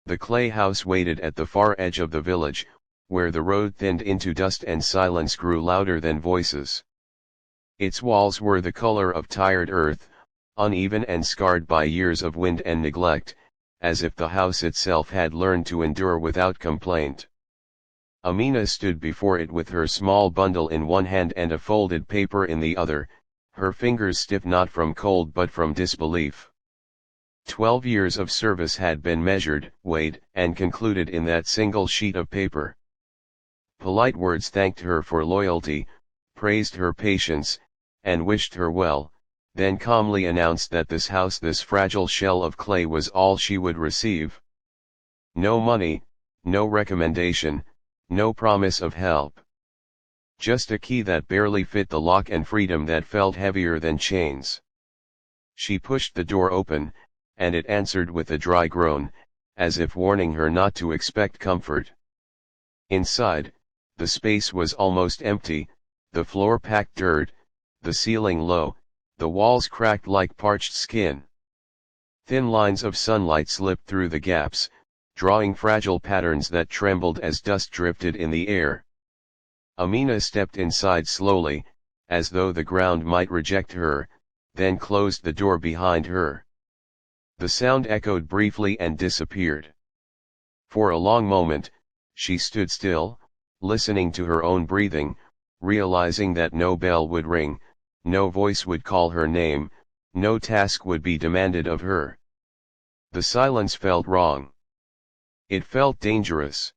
The clay house waited at the far edge of the village, where the road thinned into dust and silence grew louder than voices. Its walls were the color of tired earth, uneven and scarred by years of wind and neglect, as if the house itself had learned to endure without complaint. Amina stood before it with her small bundle in one hand and a folded paper in the other, her fingers stiff not from cold but from disbelief. 12 years of service had been measured, weighed, and concluded in that single sheet of paper. Polite words thanked her for loyalty, praised her patience, and wished her well, then calmly announced that this house, this fragile shell of clay, was all she would receive. No money, no recommendation, no promise of help. Just a key that barely fit the lock and freedom that felt heavier than chains. She pushed the door open, and it answered with a dry groan, as if warning her not to expect comfort. Inside, the space was almost empty, the floor packed dirt, the ceiling low, the walls cracked like parched skin. Thin lines of sunlight slipped through the gaps, drawing fragile patterns that trembled as dust drifted in the air. Amina stepped inside slowly, as though the ground might reject her, then closed the door behind her. The sound echoed briefly and disappeared. For a long moment, she stood still, listening to her own breathing, realizing that no bell would ring, no voice would call her name, no task would be demanded of her. The silence felt wrong. It felt dangerous.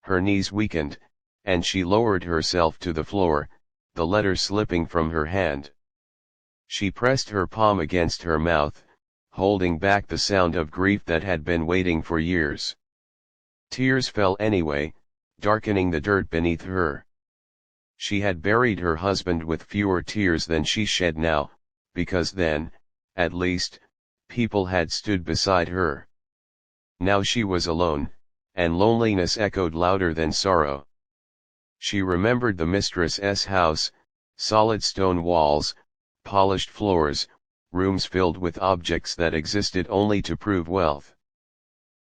Her knees weakened, and she lowered herself to the floor, the letter slipping from her hand. She pressed her palm against her mouth, holding back the sound of grief that had been waiting for years. Tears fell anyway, darkening the dirt beneath her. She had buried her husband with fewer tears than she shed now, because then, at least, people had stood beside her. Now she was alone, and loneliness echoed louder than sorrow. She remembered the mistress's house, solid stone walls, polished floors, rooms filled with objects that existed only to prove wealth.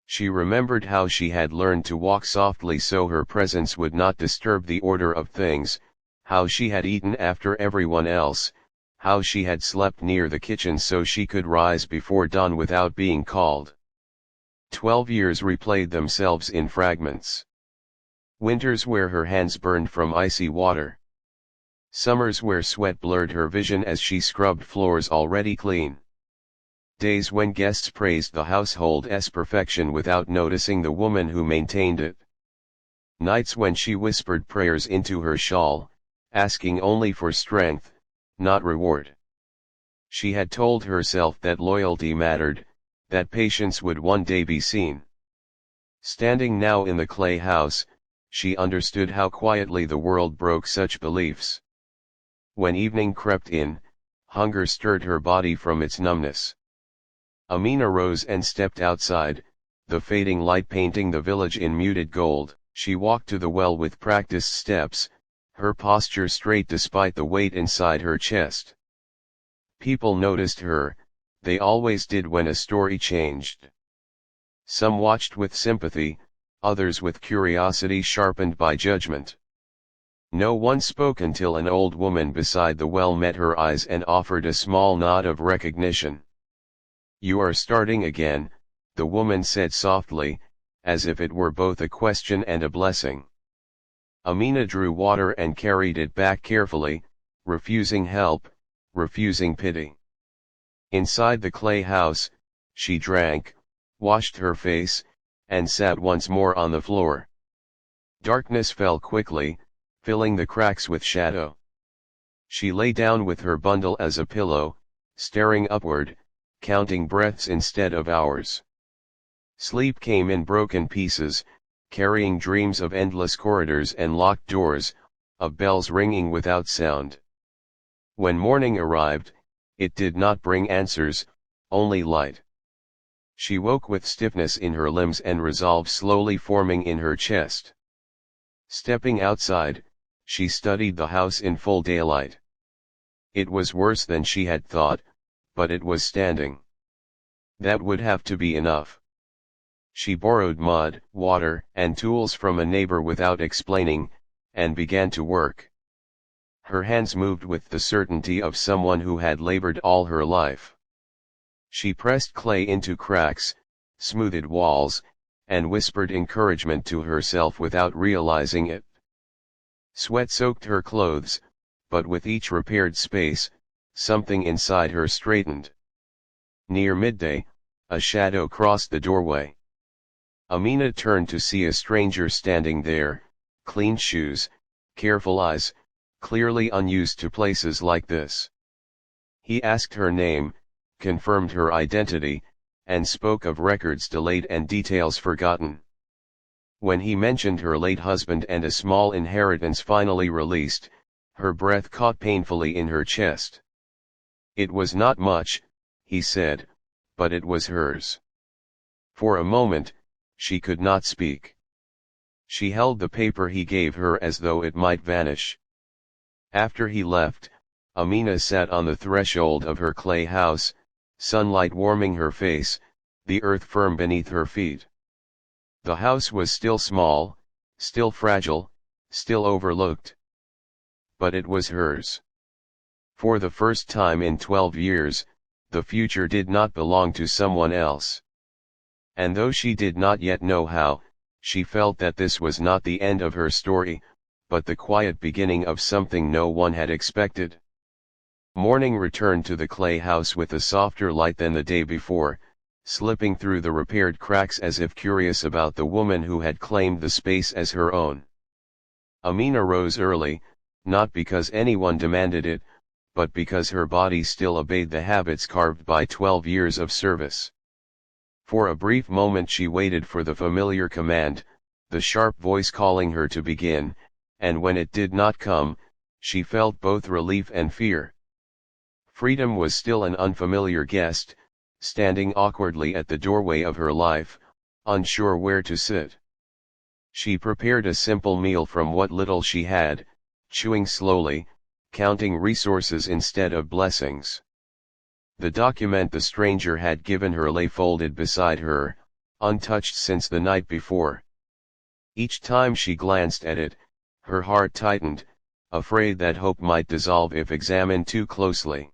She remembered how she had learned to walk softly so her presence would not disturb the order of things, how she had eaten after everyone else, how she had slept near the kitchen so she could rise before dawn without being called. 12 years replayed themselves in fragments. Winters where her hands burned from icy water. Summers where sweat blurred her vision as she scrubbed floors already clean. Days when guests praised the household's perfection without noticing the woman who maintained it. Nights when she whispered prayers into her shawl, asking only for strength, not reward. She had told herself that loyalty mattered, that patience would one day be seen. Standing now in the clay house, she understood how quietly the world broke such beliefs. When evening crept in, hunger stirred her body from its numbness. Amina rose and stepped outside, the fading light painting the village in muted gold. She walked to the well with practiced steps, her posture straight despite the weight inside her chest. People noticed her, they always did when a story changed. Some watched with sympathy, others with curiosity sharpened by judgment. No one spoke until an old woman beside the well met her eyes and offered a small nod of recognition. "You are starting again," the woman said softly, as if it were both a question and a blessing. Amina drew water and carried it back carefully, refusing help, refusing pity. Inside the clay house, she drank, washed her face, and sat once more on the floor. Darkness fell quickly, filling the cracks with shadow. She lay down with her bundle as a pillow, staring upward, counting breaths instead of hours. Sleep came in broken pieces, carrying dreams of endless corridors and locked doors, of bells ringing without sound. When morning arrived, it did not bring answers, only light. She woke with stiffness in her limbs and resolve slowly forming in her chest. Stepping outside, she studied the house in full daylight. It was worse than she had thought, but it was standing. That would have to be enough. She borrowed mud, water, and tools from a neighbor without explaining, and began to work. Her hands moved with the certainty of someone who had labored all her life. She pressed clay into cracks, smoothed walls, and whispered encouragement to herself without realizing it. Sweat soaked her clothes, but with each repaired space, something inside her straightened. Near midday, a shadow crossed the doorway. Amina turned to see a stranger standing there, clean shoes, careful eyes, clearly unused to places like this. He asked her name, confirmed her identity, and spoke of records delayed and details forgotten. When he mentioned her late husband and a small inheritance finally released, her breath caught painfully in her chest. It was not much, he said, but it was hers. For a moment, she could not speak. She held the paper he gave her as though it might vanish. After he left, Amina sat on the threshold of her clay house, sunlight warming her face, the earth firm beneath her feet. The house was still small, still fragile, still overlooked. But it was hers. For the first time in 12 years, the future did not belong to someone else. And though she did not yet know how, she felt that this was not the end of her story, but the quiet beginning of something no one had expected. Morning returned to the clay house with a softer light than the day before, slipping through the repaired cracks as if curious about the woman who had claimed the space as her own. Amina rose early, not because anyone demanded it, but because her body still obeyed the habits carved by 12 years of service. For a brief moment she waited for the familiar command, the sharp voice calling her to begin, and when it did not come, she felt both relief and fear. Freedom was still an unfamiliar guest, standing awkwardly at the doorway of her life, unsure where to sit. She prepared a simple meal from what little she had, chewing slowly, counting resources instead of blessings. The document the stranger had given her lay folded beside her, untouched since the night before. Each time she glanced at it, her heart tightened, afraid that hope might dissolve if examined too closely.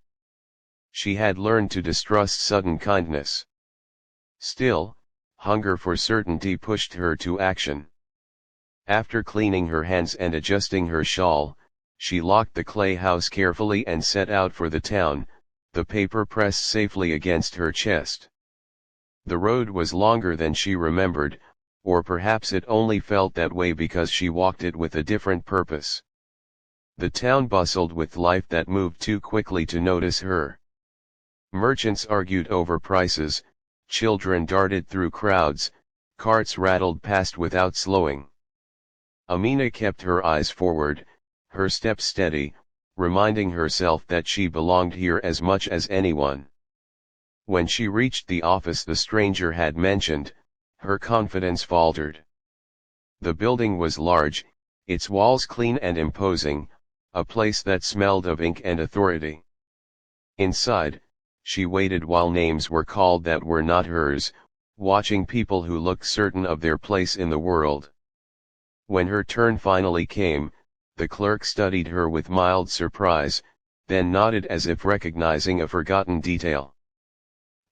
She had learned to distrust sudden kindness. Still, hunger for certainty pushed her to action. After cleaning her hands and adjusting her shawl, she locked the clay house carefully and set out for the town, the paper pressed safely against her chest. The road was longer than she remembered, or perhaps it only felt that way because she walked it with a different purpose. The town bustled with life that moved too quickly to notice her. Merchants argued over prices, children darted through crowds, carts rattled past without slowing. Amina kept her eyes forward, her steps steady, reminding herself that she belonged here as much as anyone. When she reached the office the stranger had mentioned, her confidence faltered. The building was large, its walls clean and imposing, a place that smelled of ink and authority. Inside, she waited while names were called that were not hers, watching people who looked certain of their place in the world. When her turn finally came, the clerk studied her with mild surprise, then nodded as if recognizing a forgotten detail.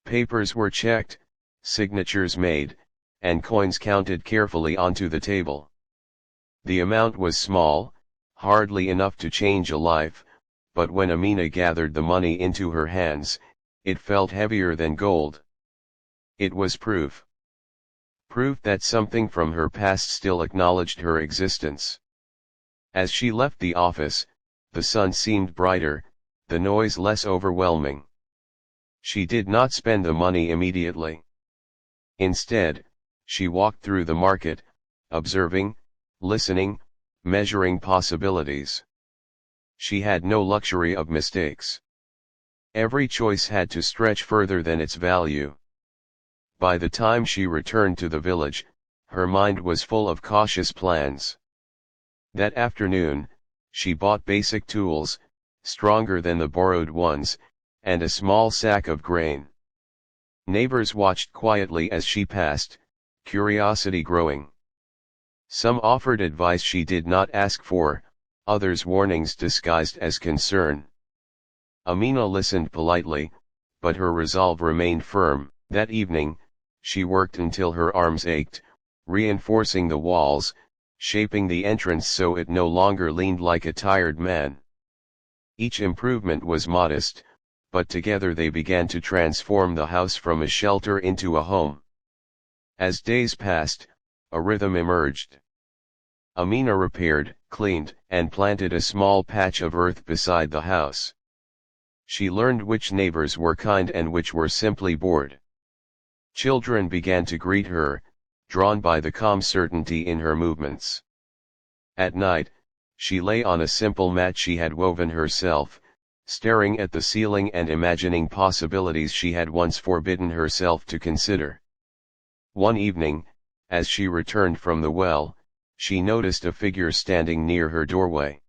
Papers were checked, signatures made, and coins counted carefully onto the table. The amount was small, hardly enough to change a life, but when Amina gathered the money into her hands, it felt heavier than gold. It was proof. Proof that something from her past still acknowledged her existence. As she left the office, the sun seemed brighter, the noise less overwhelming. She did not spend the money immediately. Instead, she walked through the market, observing, listening, measuring possibilities. She had no luxury of mistakes. Every choice had to stretch further than its value. By the time she returned to the village, her mind was full of cautious plans. That afternoon, she bought basic tools, stronger than the borrowed ones, and a small sack of grain. Neighbors watched quietly as she passed, curiosity growing. Some offered advice she did not ask for, others warnings disguised as concern. Amina listened politely, but her resolve remained firm. That evening, she worked until her arms ached, reinforcing the walls, shaping the entrance so it no longer leaned like a tired man. Each improvement was modest, but together they began to transform the house from a shelter into a home. As days passed, a rhythm emerged. Amina repaired, cleaned, and planted a small patch of earth beside the house. She learned which neighbors were kind and which were simply bored. Children began to greet her, drawn by the calm certainty in her movements. At night, she lay on a simple mat she had woven herself, staring at the ceiling and imagining possibilities she had once forbidden herself to consider. One evening, as she returned from the well, she noticed a figure standing near her doorway.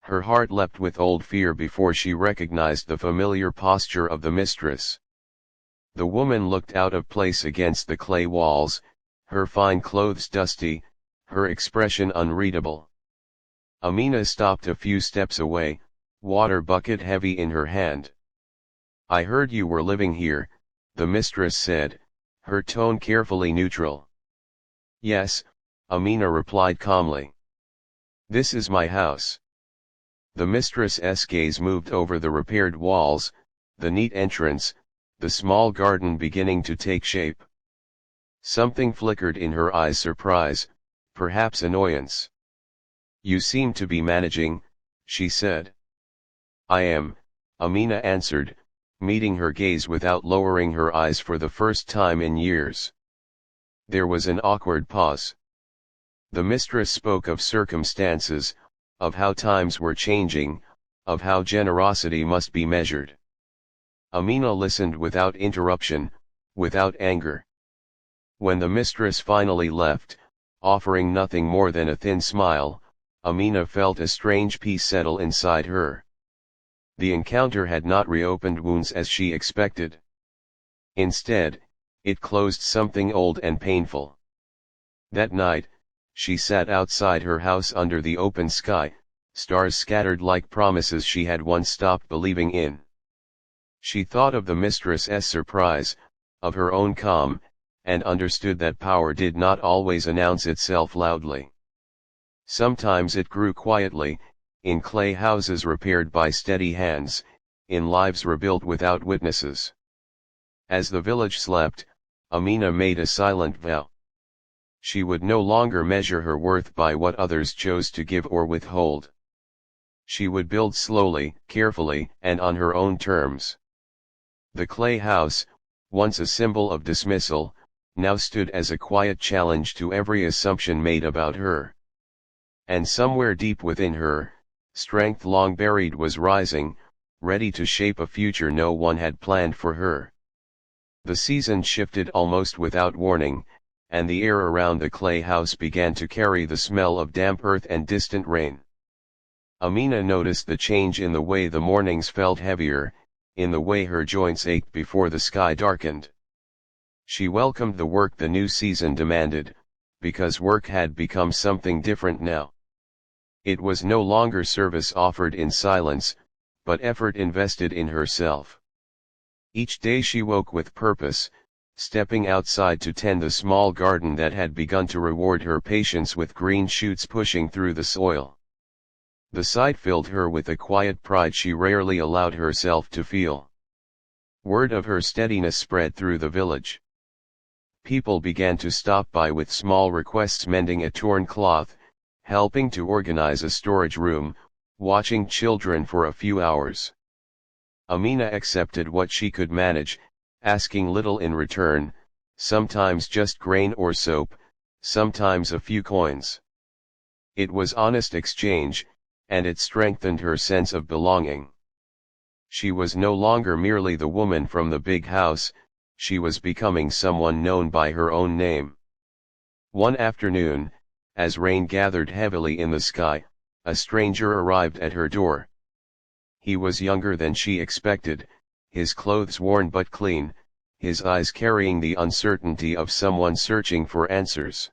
Her heart leapt with old fear before she recognized the familiar posture of the mistress. The woman looked out of place against the clay walls, her fine clothes dusty, her expression unreadable. Amina stopped a few steps away, water bucket heavy in her hand. "I heard you were living here," the mistress said, her tone carefully neutral. "Yes," Amina replied calmly. "This is my house." The mistress's gaze moved over the repaired walls, the neat entrance, the small garden beginning to take shape. Something flickered in her eyes, surprise, perhaps annoyance. "You seem to be managing," she said. "I am," Amina answered, meeting her gaze without lowering her eyes for the first time in years. There was an awkward pause. The mistress spoke of circumstances, of how times were changing, of how generosity must be measured. Amina listened without interruption, without anger. When the mistress finally left, offering nothing more than a thin smile, Amina felt a strange peace settle inside her. The encounter had not reopened wounds as she expected. Instead, it closed something old and painful. That night, she sat outside her house under the open sky, stars scattered like promises she had once stopped believing in. She thought of the mistress's surprise, of her own calm, and understood that power did not always announce itself loudly. Sometimes it grew quietly, in clay houses repaired by steady hands, in lives rebuilt without witnesses. As the village slept, Amina made a silent vow. She would no longer measure her worth by what others chose to give or withhold. She would build slowly, carefully, and on her own terms. The clay house, once a symbol of dismissal, now stood as a quiet challenge to every assumption made about her. And somewhere deep within her, strength long buried was rising, ready to shape a future no one had planned for her. The season shifted almost without warning, and the air around the clay house began to carry the smell of damp earth and distant rain. Amina noticed the change in the way the mornings felt heavier, in the way her joints ached before the sky darkened. She welcomed the work the new season demanded, because work had become something different now. It was no longer service offered in silence, but effort invested in herself. Each day she woke with purpose, stepping outside to tend the small garden that had begun to reward her patience with green shoots pushing through the soil. The sight filled her with a quiet pride she rarely allowed herself to feel. Word of her steadiness spread through the village. People began to stop by with small requests: mending a torn cloth, helping to organize a storage room, watching children for a few hours. Amina accepted what she could manage, asking little in return, sometimes just grain or soap, sometimes a few coins. It was honest exchange, and it strengthened her sense of belonging. She was no longer merely the woman from the big house, she was becoming someone known by her own name. One afternoon, as rain gathered heavily in the sky, a stranger arrived at her door. He was younger than she expected, his clothes worn but clean, his eyes carrying the uncertainty of someone searching for answers.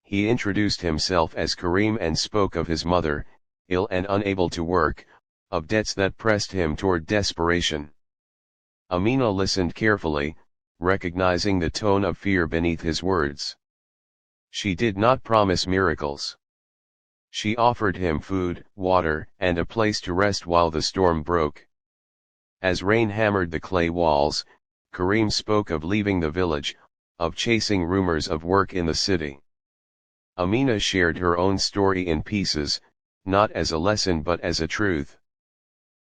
He introduced himself as Karim and spoke of his mother, ill and unable to work, of debts that pressed him toward desperation. Amina listened carefully, recognizing the tone of fear beneath his words. She did not promise miracles. She offered him food, water, and a place to rest while the storm broke. As rain hammered the clay walls, Karim spoke of leaving the village, of chasing rumors of work in the city. Amina shared her own story in pieces, not as a lesson but as a truth.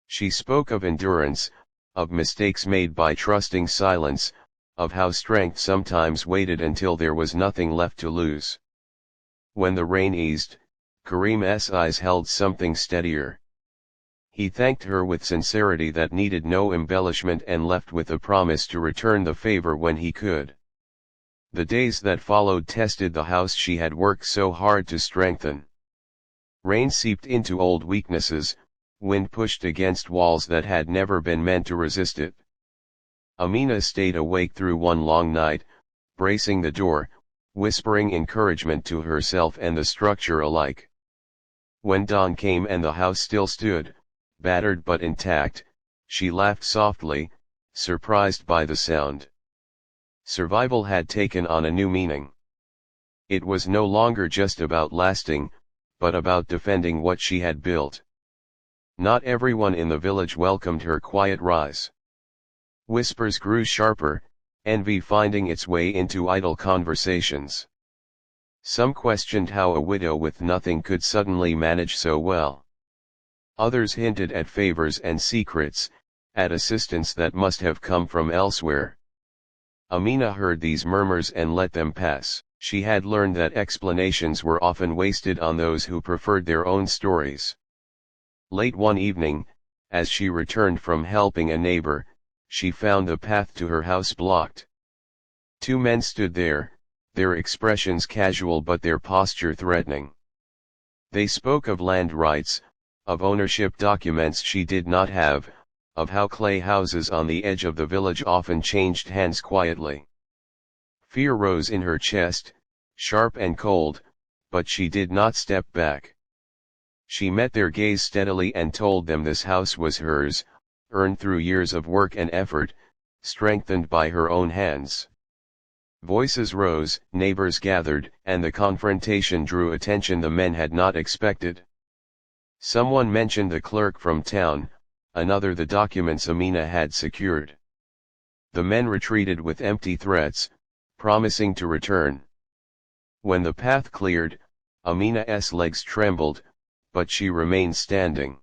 She spoke of endurance, of mistakes made by trusting silence, of how strength sometimes waited until there was nothing left to lose. When the rain eased, Karim's eyes held something steadier. He thanked her with sincerity that needed no embellishment and left with a promise to return the favor when he could. The days that followed tested the house she had worked so hard to strengthen. Rain seeped into old weaknesses, wind pushed against walls that had never been meant to resist it. Amina stayed awake through one long night, bracing the door, whispering encouragement to herself and the structure alike. When dawn came and the house still stood, battered but intact, she laughed softly, surprised by the sound. Survival had taken on a new meaning. It was no longer just about lasting, but about defending what she had built. Not everyone in the village welcomed her quiet rise. Whispers grew sharper, envy finding its way into idle conversations. Some questioned how a widow with nothing could suddenly manage so well. Others hinted at favors and secrets, at assistance that must have come from elsewhere. Amina heard these murmurs and let them pass. She had learned that explanations were often wasted on those who preferred their own stories. Late one evening, as she returned from helping a neighbor, she found the path to her house blocked. Two men stood there, their expressions casual but their posture threatening. They spoke of land rights, of ownership documents she did not have, of how clay houses on the edge of the village often changed hands quietly. Fear rose in her chest, sharp and cold, but she did not step back. She met their gaze steadily and told them this house was hers, earned through years of work and effort, strengthened by her own hands. Voices rose, neighbors gathered, and the confrontation drew attention the men had not expected. Someone mentioned the clerk from town, another the documents Amina had secured. The men retreated with empty threats, promising to return. When the path cleared, Amina's legs trembled, but she remained standing.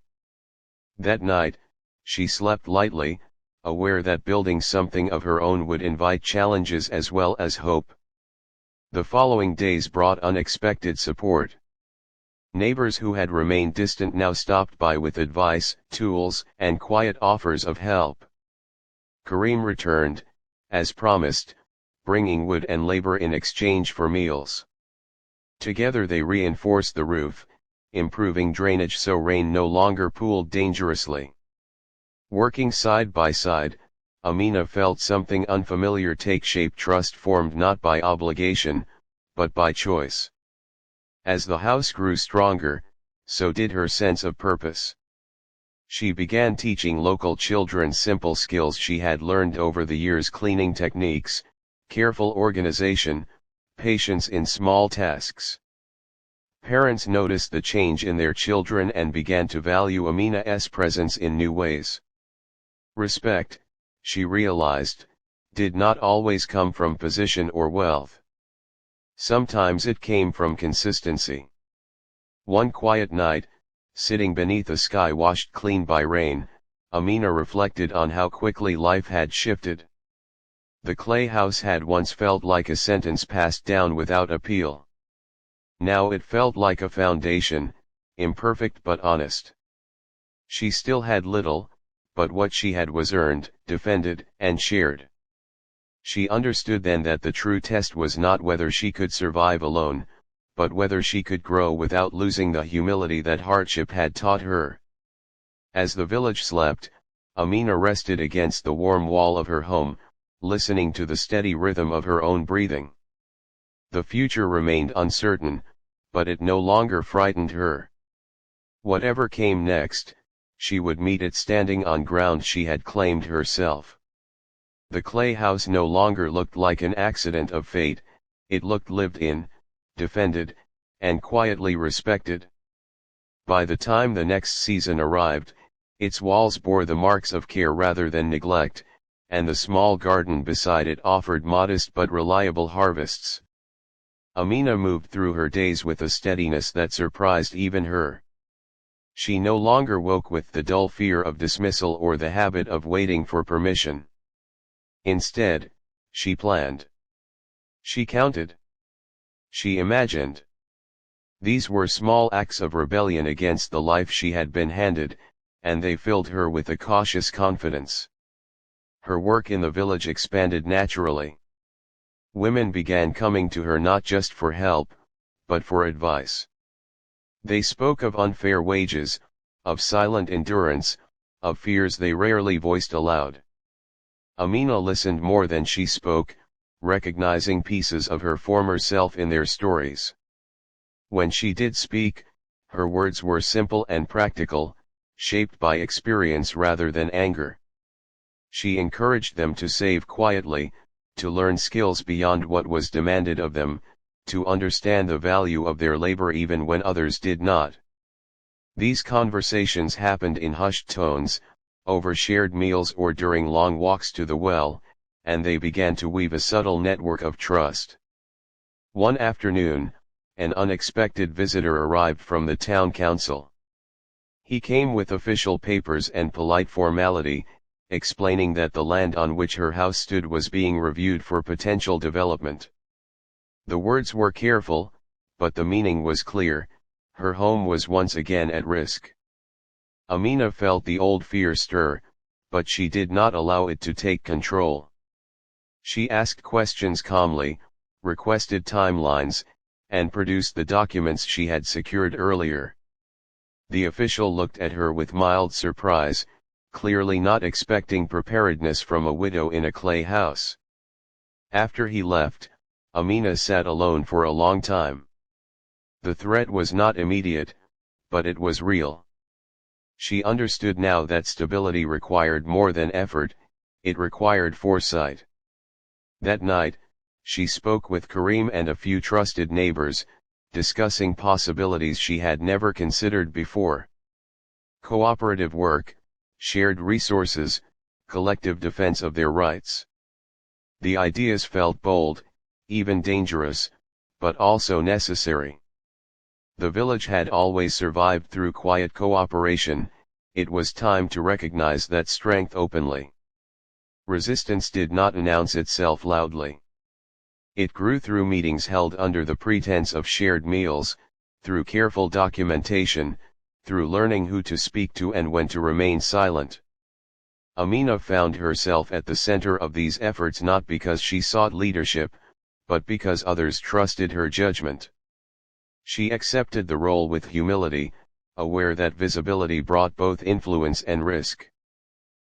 That night, she slept lightly, aware that building something of her own would invite challenges as well as hope. The following days brought unexpected support. Neighbors who had remained distant now stopped by with advice, tools, and quiet offers of help. Karim returned, as promised, bringing wood and labor in exchange for meals. Together they reinforced the roof, improving drainage so rain no longer pooled dangerously. Working side by side, Amina felt something unfamiliar take shape. Trust formed not by obligation, but by choice. As the house grew stronger, so did her sense of purpose. She began teaching local children simple skills she had learned over the years: cleaning techniques, careful organization, patience in small tasks. Parents noticed the change in their children and began to value Amina's presence in new ways. Respect, she realized, did not always come from position or wealth. Sometimes it came from consistency. One quiet night, sitting beneath a sky washed clean by rain, Amina reflected on how quickly life had shifted. The clay house had once felt like a sentence passed down without appeal. Now it felt like a foundation, imperfect but honest. She still had little, but what she had was earned, defended, and shared. She understood then that the true test was not whether she could survive alone, but whether she could grow without losing the humility that hardship had taught her. As the village slept, Amina rested against the warm wall of her home, listening to the steady rhythm of her own breathing. The future remained uncertain, but it no longer frightened her. Whatever came next, she would meet it standing on ground she had claimed herself. The clay house no longer looked like an accident of fate, it looked lived in, defended, and quietly respected. By the time the next season arrived, its walls bore the marks of care rather than neglect, and the small garden beside it offered modest but reliable harvests. Amina moved through her days with a steadiness that surprised even her. She no longer woke with the dull fear of dismissal or the habit of waiting for permission. Instead, she planned. She counted. She imagined. These were small acts of rebellion against the life she had been handed, and they filled her with a cautious confidence. Her work in the village expanded naturally. Women began coming to her not just for help, but for advice. They spoke of unfair wages, of silent endurance, of fears they rarely voiced aloud. Amina listened more than she spoke, recognizing pieces of her former self in their stories. When she did speak, her words were simple and practical, shaped by experience rather than anger. She encouraged them to save quietly, to learn skills beyond what was demanded of them, to understand the value of their labor even when others did not. These conversations happened in hushed tones, over shared meals or during long walks to the well, and they began to weave a subtle network of trust. One afternoon, an unexpected visitor arrived from the town council. He came with official papers and polite formality, explaining that the land on which her house stood was being reviewed for potential development. The words were careful, but the meaning was clear: her home was once again at risk. Amina felt the old fear stir, but she did not allow it to take control. She asked questions calmly, requested timelines, and produced the documents she had secured earlier. The official looked at her with mild surprise, clearly not expecting preparedness from a widow in a clay house. After he left, Amina sat alone for a long time. The threat was not immediate, but it was real. She understood now that stability required more than effort, it required foresight. That night, she spoke with Karim and a few trusted neighbors, discussing possibilities she had never considered before. Cooperative work, shared resources, collective defense of their rights. The ideas felt bold, even dangerous, but also necessary. The village had always survived through quiet cooperation, it was time to recognize that strength openly. Resistance did not announce itself loudly. It grew through meetings held under the pretense of shared meals, through careful documentation, through learning who to speak to and when to remain silent. Amina found herself at the center of these efforts not because she sought leadership, but because others trusted her judgment. She accepted the role with humility, aware that visibility brought both influence and risk.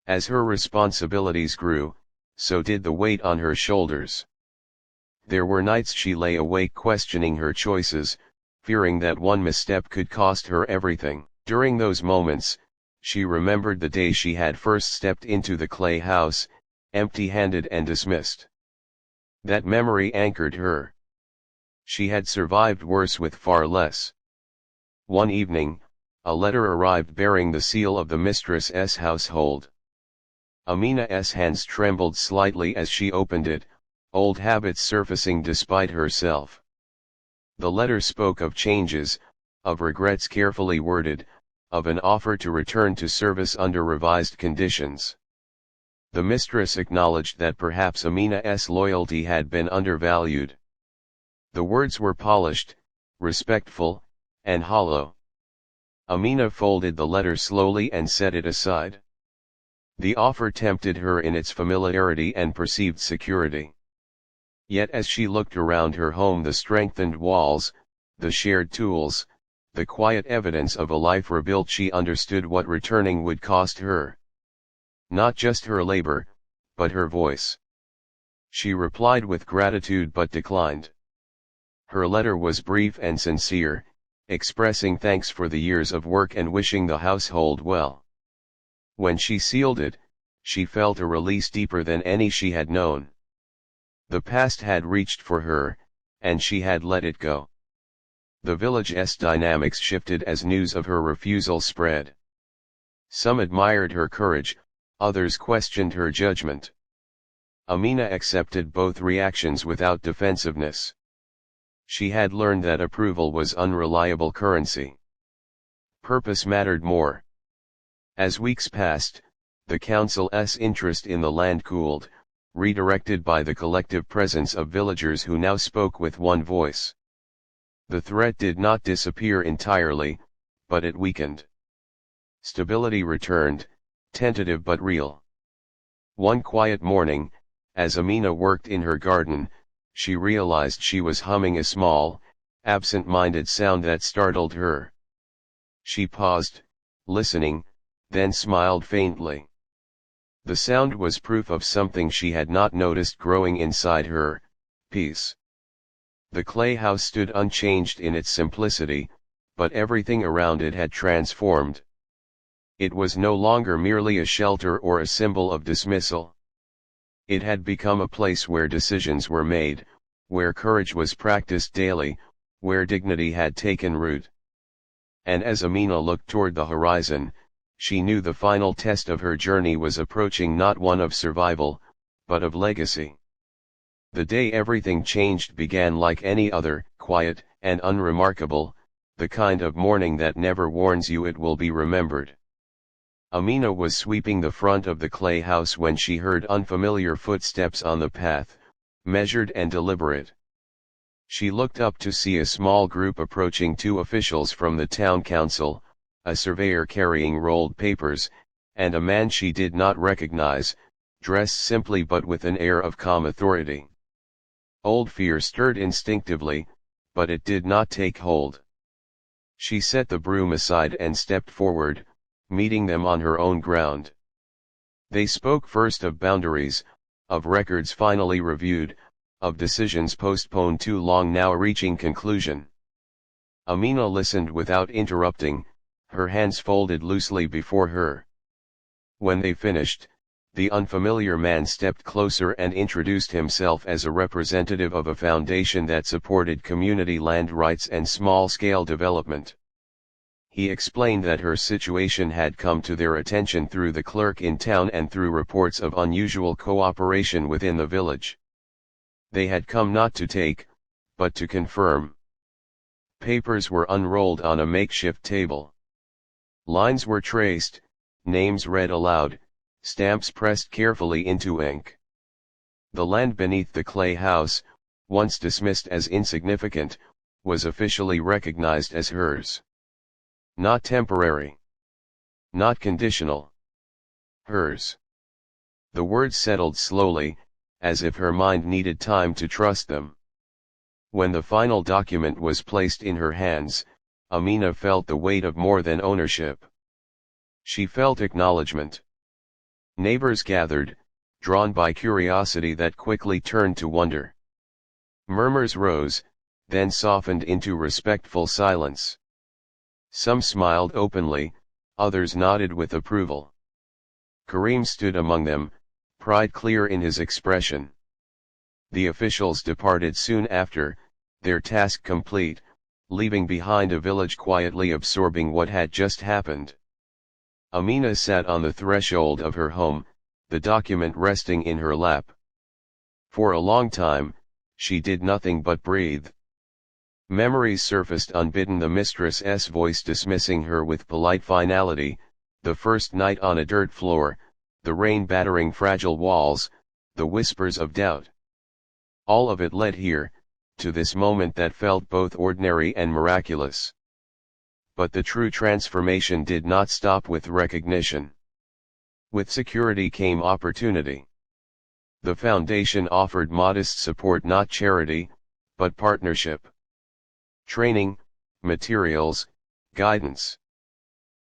As her responsibilities grew, so did the weight on her shoulders. There were nights she lay awake questioning her choices, fearing that one misstep could cost her everything. During those moments, she remembered the day she had first stepped into the clay house, empty-handed and dismissed. That memory anchored her. She had survived worse with far less. One evening, a letter arrived bearing the seal of the mistress's household. Amina's hands trembled slightly as she opened it, old habits surfacing despite herself. The letter spoke of changes, of regrets carefully worded, of an offer to return to service under revised conditions. The mistress acknowledged that perhaps Amina's loyalty had been undervalued. The words were polished, respectful, and hollow. Amina folded the letter slowly and set it aside. The offer tempted her in its familiarity and perceived security. Yet as she looked around her home, the strengthened walls, the shared tools, the quiet evidence of a life rebuilt, she understood what returning would cost her. Not just her labor, but her voice. She replied with gratitude but declined. Her letter was brief and sincere, expressing thanks for the years of work and wishing the household well. When she sealed it, she felt a release deeper than any she had known. The past had reached for her, and she had let it go. The village's dynamics shifted as news of her refusal spread. Some admired her courage, others questioned her judgment. Amina accepted both reactions without defensiveness. She had learned that approval was unreliable currency. Purpose mattered more. As weeks passed, the council's interest in the land cooled, redirected by the collective presence of villagers who now spoke with one voice. The threat did not disappear entirely, but it weakened. Stability returned, tentative but real. One quiet morning, as Amina worked in her garden, she realized she was humming a small, absent-minded sound that startled her. She paused, listening, then smiled faintly. The sound was proof of something she had not noticed growing inside her: peace. The clay house stood unchanged in its simplicity, but everything around it had transformed. It was no longer merely a shelter or a symbol of dismissal. It had become a place where decisions were made, where courage was practiced daily, where dignity had taken root. And as Amina looked toward the horizon, she knew the final test of her journey was approaching, not one of survival, but of legacy. The day everything changed began like any other, quiet and unremarkable, the kind of morning that never warns you it will be remembered. Amina was sweeping the front of the clay house when she heard unfamiliar footsteps on the path, measured and deliberate. She looked up to see a small group approaching: two officials from the town council, a surveyor carrying rolled papers, and a man she did not recognize, dressed simply but with an air of calm authority. Old fear stirred instinctively, but it did not take hold. She set the broom aside and stepped forward, meeting them on her own ground. They spoke first of boundaries, of records finally reviewed, of decisions postponed too long now reaching conclusion. Amina listened without interrupting, her hands folded loosely before her. When they finished, the unfamiliar man stepped closer and introduced himself as a representative of a foundation that supported community land rights and small-scale development. He explained that her situation had come to their attention through the clerk in town and through reports of unusual cooperation within the village. They had come not to take, but to confirm. Papers were unrolled on a makeshift table. Lines were traced, names read aloud, stamps pressed carefully into ink. The land beneath the clay house, once dismissed as insignificant, was officially recognized as hers. Not temporary. Not conditional. Hers. The words settled slowly, as if her mind needed time to trust them. When the final document was placed in her hands, Amina felt the weight of more than ownership. She felt acknowledgement. Neighbors gathered, drawn by curiosity that quickly turned to wonder. Murmurs rose, then softened into respectful silence. Some smiled openly, others nodded with approval. Karim stood among them, pride clear in his expression. The officials departed soon after, their task complete, leaving behind a village quietly absorbing what had just happened. Amina sat on the threshold of her home, the document resting in her lap. For a long time, she did nothing but breathe. Memories surfaced unbidden: the mistress's voice dismissing her with polite finality, the first night on a dirt floor, the rain battering fragile walls, the whispers of doubt. All of it led here, to this moment that felt both ordinary and miraculous. But the true transformation did not stop with recognition. With security came opportunity. The foundation offered modest support, not charity, but partnership. Training, materials, guidance.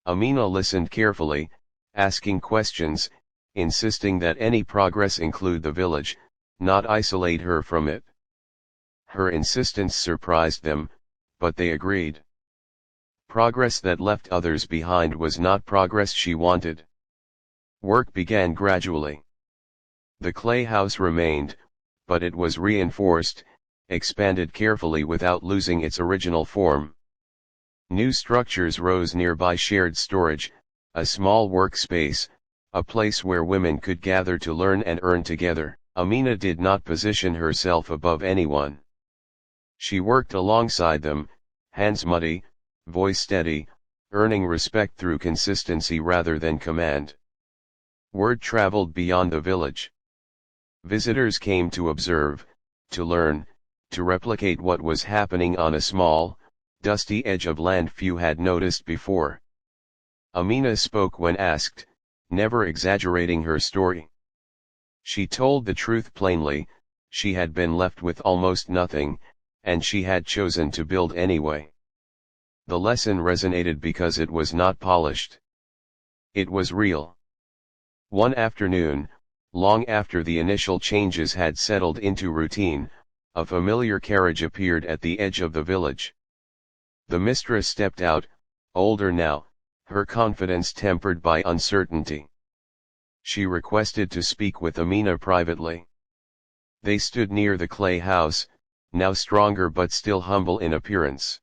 Amina listened carefully, asking questions, insisting that any progress include the village, not isolate her from it. Her insistence surprised them, but they agreed. Progress that left others behind was not progress she wanted. Work began gradually. The clay house remained, but it was reinforced, expanded carefully without losing its original form. New structures rose nearby: shared storage, a small workspace, a place where women could gather to learn and earn together. Amina did not position herself above anyone. She worked alongside them, hands muddy, voice steady, earning respect through consistency rather than command. Word traveled beyond the village. Visitors came to observe, to learn, to replicate what was happening on a small, dusty edge of land few had noticed before. Amina spoke when asked, never exaggerating her story. She told the truth plainly: she had been left with almost nothing, and she had chosen to build anyway. The lesson resonated because it was not polished. It was real. One afternoon, long after the initial changes had settled into routine, a familiar carriage appeared at the edge of the village. The mistress stepped out, older now, her confidence tempered by uncertainty. She requested to speak with Amina privately. They stood near the clay house, now stronger but still humble in appearance.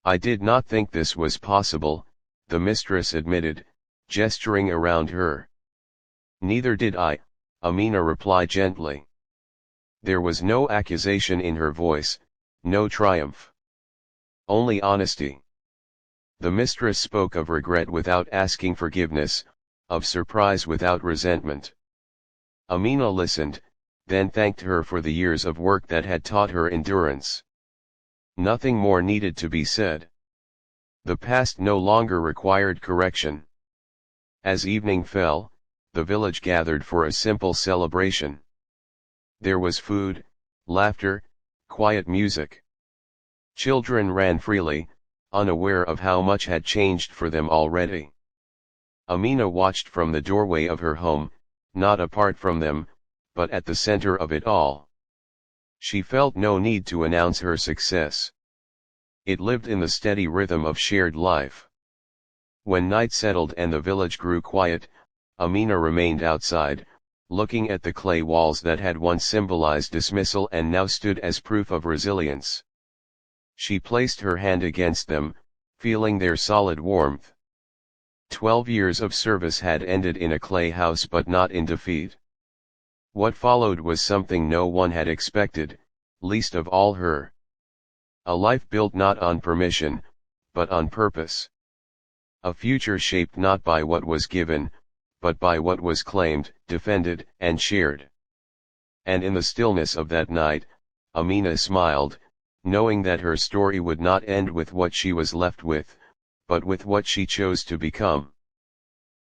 I did not think this was possible, the mistress admitted, gesturing around her. Neither did I, Amina replied gently. There was no accusation in her voice, no triumph. Only honesty. The mistress spoke of regret without asking forgiveness, of surprise without resentment. Amina listened, then thanked her for the years of work that had taught her endurance. Nothing more needed to be said. The past no longer required correction. As evening fell, the village gathered for a simple celebration. There was food, laughter, quiet music. Children ran freely, unaware of how much had changed for them already. Amina watched from the doorway of her home, not apart from them, but at the center of it all. She felt no need to announce her success. It lived in the steady rhythm of shared life. When night settled and the village grew quiet, Amina remained outside, looking at the clay walls that had once symbolized dismissal and now stood as proof of resilience. She placed her hand against them, feeling their solid warmth. 12 years of service had ended in a clay house, but not in defeat. What followed was something no one had expected, least of all her. A life built not on permission, but on purpose. A future shaped not by what was given, but by what was claimed, defended, and shared. And in the stillness of that night, Amina smiled, knowing that her story would not end with what she was left with, but with what she chose to become.